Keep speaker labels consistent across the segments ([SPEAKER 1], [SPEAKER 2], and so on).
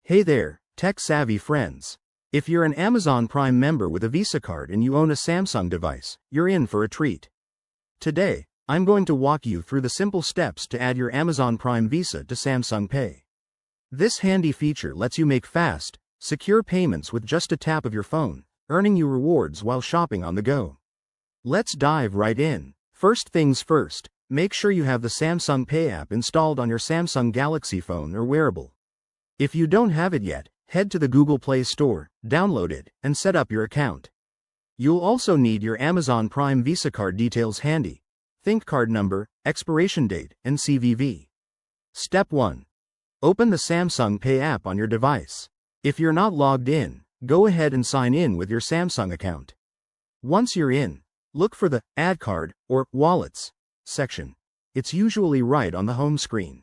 [SPEAKER 1] Hey there, tech-savvy friends. If you're an Amazon Prime member with a Visa card and you own a Samsung device, you're in for a treat. Today, I'm going to walk you through the simple steps to add your Amazon Prime Visa to Samsung Pay. This handy feature lets you make fast, secure payments with just a tap of your phone, earning you rewards while shopping on the go. Let's dive right in. First things first, make sure you have the Samsung Pay app installed on your Samsung Galaxy phone or wearable. If you don't have it yet, head to the Google Play Store, download it, and set up your account. You'll also need your Amazon Prime Visa card details handy. Think card number, expiration date, and CVV. Step 1. Open the Samsung Pay app on your device. If you're not logged in, go ahead and sign in with your Samsung account. Once you're in, look for the Add Card or Wallets section. It's usually right on the home screen.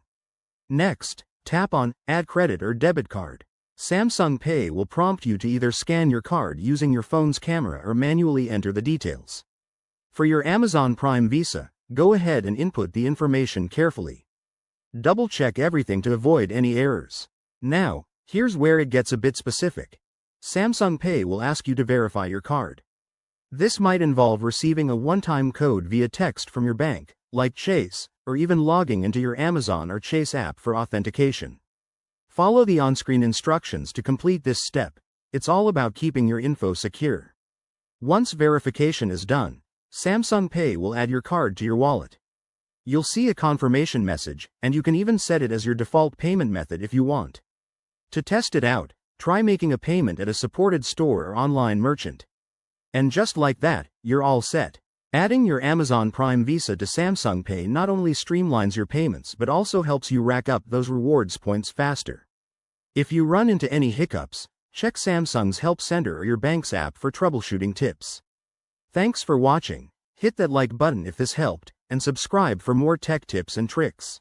[SPEAKER 1] Next, tap on Add Credit or Debit Card. Samsung Pay will prompt you to either scan your card using your phone's camera or manually enter the details. For your Amazon Prime Visa, go ahead and input the information carefully. Double-check everything to avoid any errors. Now, here's where it gets a bit specific. Samsung Pay will ask you to verify your card. This might involve receiving a one-time code via text from your bank, like Chase, or even logging into your Amazon or Chase app for authentication. Follow the on-screen instructions to complete this step. It's all about keeping your info secure. Once verification is done, Samsung Pay will add your card to your wallet. You'll see a confirmation message, and you can even set it as your default payment method if you want. To test it out, try making a payment at a supported store or online merchant. And just like that, you're all set. Adding your Amazon Prime Visa to Samsung Pay not only streamlines your payments but also helps you rack up those rewards points faster. If you run into any hiccups, check Samsung's Help Center or your bank's app for troubleshooting tips. Thanks for watching. Hit that like button if this helped, and subscribe for more tech tips and tricks.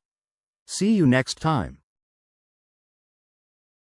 [SPEAKER 1] See you next time.